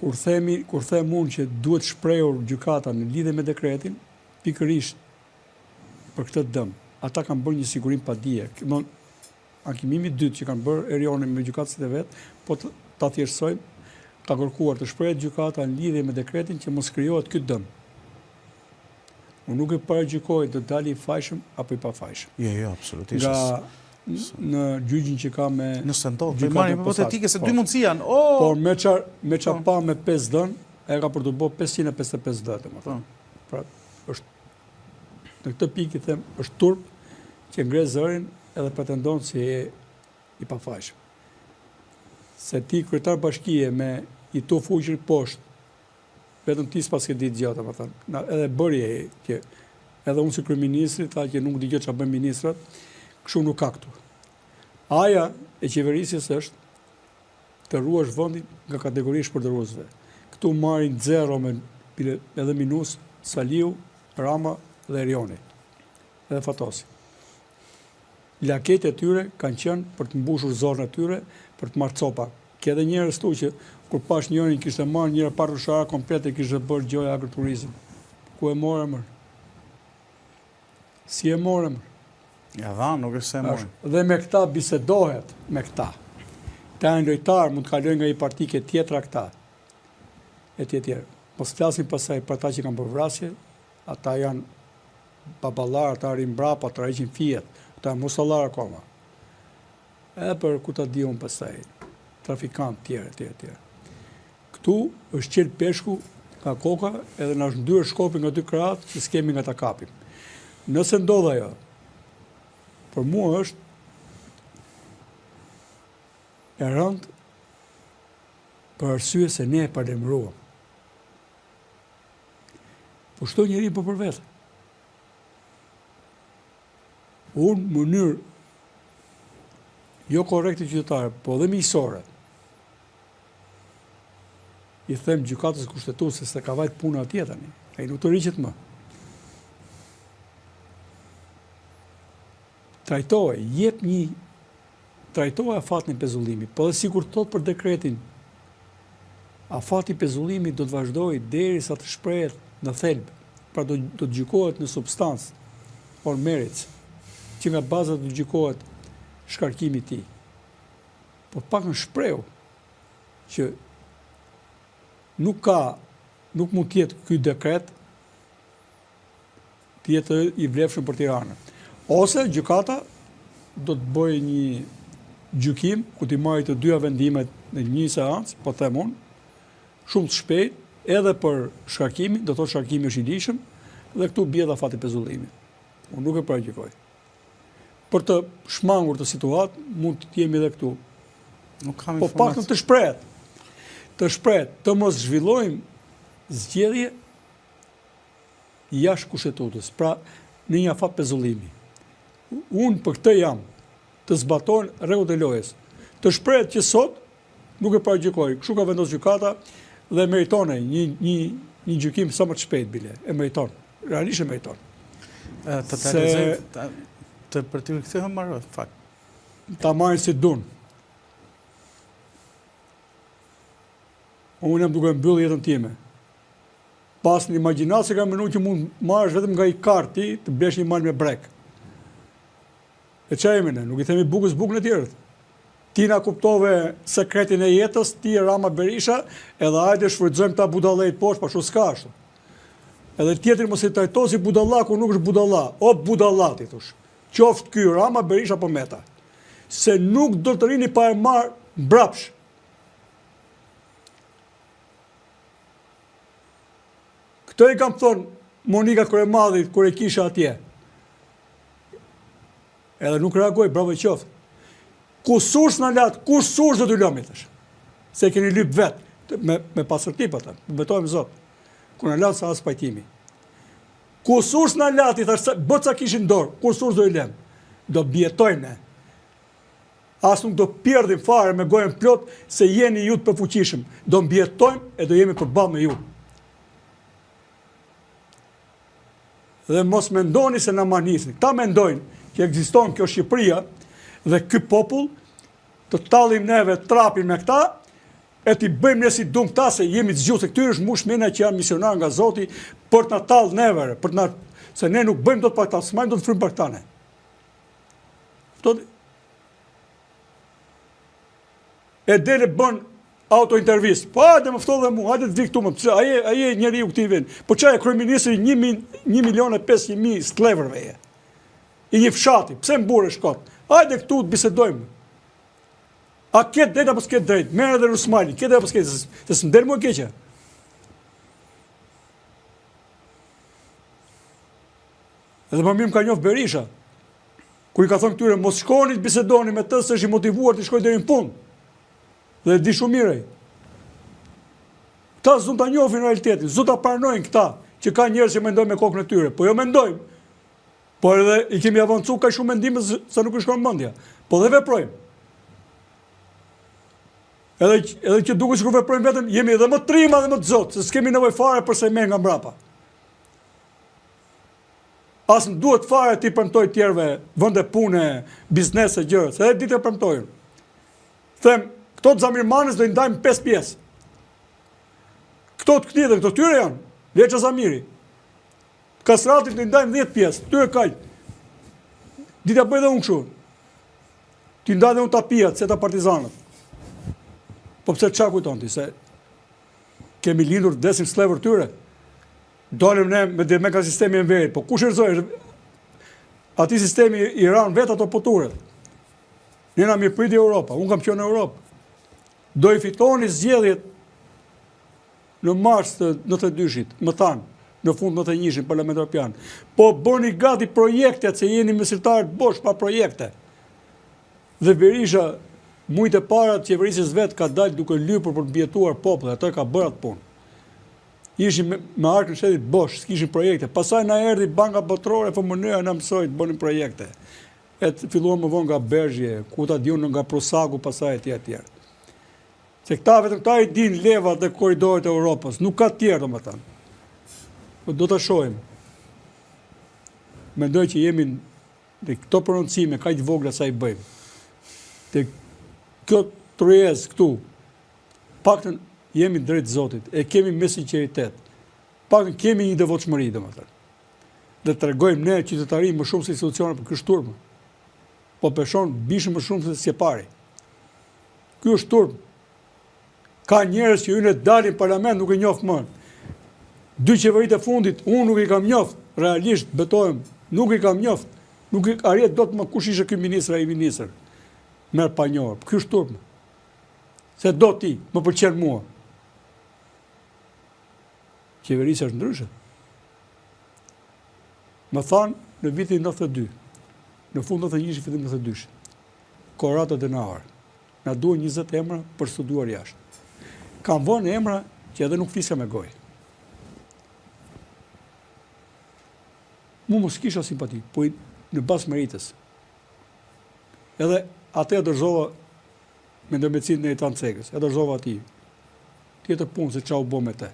Kur them unë që duhet shprehur gjykata në lidhje me dekretin, pikërisht për këtë dëm. Ata kanë bërë një sigurim pa dije. Ankimimi i dytë që kanë bërë Erioni me gjykatësit e vet, po ta thjeshtësojmë, ka kërkuar të shprehet gjykata në lidhje me dekretin që mos krijohet ky dëm. Unë nuk e paragjykoj të dalë i fajshëm apo i pafajshëm. Jo, absolutisht. Në gjyqin që ka me... Nëse ndodh, për marrë hipotetike se dy mundësi janë. Por me qa pa me 5 dën, e ka për të bo 555 dëtë. Pra, në këtë pikë i them, është turp që ngre zërin edhe pretendon si i pafajshëm. Se ti kryetar bashkie me i to fuqër poshtë, vetëm ti s'pas ke ditë gjatë, më thënë, edhe bërje që edhe unë si kryeministri, tha që nuk di gjë çfarë bën ministrat, kështu nuk ka këtu. Aja e qeverisjes është të ruash vendin nga kategoria e shpërdoruesve. Këtu marrin zero me edhe minus Saliu, Rama dhe Erioni. Edhe Fatosi. Laket e tyre kanë qenë për të mbushur zorën e tyre, për të marrë copa. Ke edhe njerëz këtu që kur pash njërin kishte marrë njëra parrushara komplete kishte bërë gjoja agroturizëm. Ku e morë më? Si e morë më? Ja dha, nuk është se e morë. Dhe me këta bisedohet me këta. Ta e ndojtar mund të kalojnë nga i partike tjetra këta. E tjetër. Mos flasim pasaj për ata që kanë bërë vrasje, ata janë baballar, ata arrin mbrapa, ata heqin fijet, ata mosallar akoma. Edhe për ku ta di unë pasaj, trafikant tjerë. Këtu është qelë peshku nga koka edhe na është ndyrë shkopi nga dy krahat që s'kemi nga ta kapim. Nëse ndodh ajo, për mua është e rëndë për arsye se ne e palemëruam. Po shto njeri për vetë. Unë mënyrë jo korekte qytetare, po dhe miqësore, i them gjykatës kushtetuese se ka vajt puna atje tani, ai nuk të riqet më. Trajtoje afatin e pezullimi, po dhe sikur thot për dekretin, afati i pezullimit do të vazhdojë derisa të shprehet në thelb, pra do të gjykohet në substancë, or merits, që nga baza do të gjykohet shkarkimi i tij. Po pak në shprehu që nuk mund të jetë ky dekret të jetë i vlefshëm për Tiranën. Ose gjykata do të bëjë një gjykim ku t'i marrë të dyja vendimet në një seancë, po them unë, shumë të shpejt, edhe për shkarkimin, do thotë shkarkimi është i lishëm, dhe këtu bie dha fati pezullimit. Unë nuk e paragjykoj. Për të shmangur të situatë, mund të jemi edhe këtu. Po paktën të shprehet, të mos zhvillojmë zgjedhje jashtë kushtetutës, pra në një afat pezullimi. Unë për këtë jam të zbatojnë rregullat e lojës. Të shprehet që sot nuk e paragjykoj. Kështu ka vendosur gjykata dhe meriton një gjykim sa më të shpejt bile. E meriton. Realisht e meriton. Të për të kthehëm marrë fakt. Ta marrin si dun. Unë jam duke mbyllë jetën time. Pas një imagjinat se kam menu që mund marrësh vetëm nga i karti të blesh një mal me brek. E që jemi ne? Nuk i themi bukës bukën e tjerët. Ti na kuptove sekretin e jetës, ti e Rama Berisha, edhe hajde shfrytëzojmë ta budallëjt poshtë, pa shu s'ka ashtu. Edhe tjetëri mos i trajto si budalla ku nuk është budalla. O budalla ti thosh. Qoftë ky Rama Berisha po Meta. Se nuk do të rini pa e marrë mbrapsh. Këtë i kam thonë Monika Koremadhi kur e kisha atje. Edhe nuk reagoj, bravo i qoftë. Kusur s'na latë, kusur zë të lëmi, thash. Se keni lyp vetë, me pasërtip ata, betojmë zot. Kur na latë sa as pajtimi. Kusur s'na latë, thash, bëtë sa kishin dorë, kusur zë i lem. Do bjetojmë ne. As nuk do pjerdim fare me gojën plot se jeni ju të përfuqishëm. Do mbjetojmë e do jemi përballë me ju. Dhe mos mendoni se na manisin. Ta mendojnë që ekziston kjo Shqipëria dhe ky popull të tallim neve trapin me këta e t'i bëjmë ne si dum këta se jemi të zgjuar, se këtyre është mbush mena që janë misionar nga Zoti për të na tallë neve, se ne nuk bëjmë dot pa këta, s'majmë dot të frymë për këta ne. E dele bën auto-intervist. Po hajde më fto dhe mu, hajde të vi këtu më. Aje njeriu këtij vend. Po çaj kryeministri 1.500.000 skleverve je. I një fshati. Pse mbure shkot? Hajde këtu të bisedojmë. A ket drejt apo s'ket drejt? Merr edhe Rusmali, ket apo s'ket? Se s'ndel më keqja. Edhe më mirë më ka njoft Berisha. Ku i ka thonë këtyre mos shkoni të bisedoni me të se është i motivuar të shkojë deri në fund. Dhe di shumë mirë. Këta zun ta njohin realitetin, zun ta pranojnë këta që ka njerëz që mendojnë me kokën e tyre. Po jo mendojmë. Po edhe i kemi avancuar kaq shumë mendime sa nuk i shkon mendja. Po dhe veprojmë. Edhe që duket sikur veprojmë vetëm, jemi edhe më trima dhe më të zotë, se s'kemi nevojë fare për se merr nga mbrapa. As në duhet fare ti premtoj tjerëve vende pune, biznese, gjëra, se edhe ditë e premtojnë. Them, këto të Zamirmanës do i ndajmë 5 pjesë. Këto të këtij dhe këto tyre janë, Leça Zamiri. Kasratit do i ndajmë 10 pjesë, tyre kaq. Dita bëj dhe unë kështu. Ti ndaj dhe unë tapijat, se ta partizanët. Po pse çka kujton ti, se kemi lindur desin slevër tyre. Dolim ne me ka sistemi e verit, po kush erzoj? Ati sistemi i ran vetë ato poturet. Njëna mi priti Europa, unë kam qenë në Europë. Do i fitoni zgjedhjet në mars të 92-shit, më thanë, në fund 91-shin Parlament Evropian. Po bëni gati projektet, se jeni mesirtarët bosh pa projekte. Dhe Berisha, mujtë e para të qeverisjes vetë ka dalë duke lypur për të bjetuar popull, atë ka bërë atë punë. Ishin me arkën shtetit bosh, s'kishin projekte. Pasaj na erdhi Banka Botërore, FMN na mësoi të bënin projekte. Filluam më vonë nga Bergje, ku ta diun nga Prusaku, pasaj etj. Se vetëm këta i din levat dhe korridoret e Europës, nuk ka tjerë domethënë. Po do ta shohim. Mendoj që jemi në këto prononcime kaq të vogla sa i bëjmë. Te kjo tryez këtu, paktën jemi drejt Zotit, e kemi me sinqeritet. Paktën kemi një devotshmëri domethënë. Dhe tregojmë ne qytetarin më shumë se institucionet për ky shturm. Po peshon bishëm më shumë se si e pari. Ky është shturm. Ka njerëz që hyn dalin në parlament nuk e njoh më. 2 qeveritë e fundit unë nuk i kam njoft, realisht betohem, nuk i kam njoft. Nuk i arrit dot më kush ishte ky ministër ai ministër. Merr pa njohur. Ky është shturm. Se do ti, më pëlqen mua. Qeverisja është ndryshe. Më thanë në vitin 92, në fund 91, fillim 92, Korata Denauer, na duhen 20 emra për studuar jashtë. Kam vënë emra që edhe nuk flisja me gojë. Mu mos kisha simpati, po në bazë meritës. Edhe atë e dërzova me ndërmjetësinë e Tan Cekës, e dërzova atij. Tjetër punë se çau bë me te.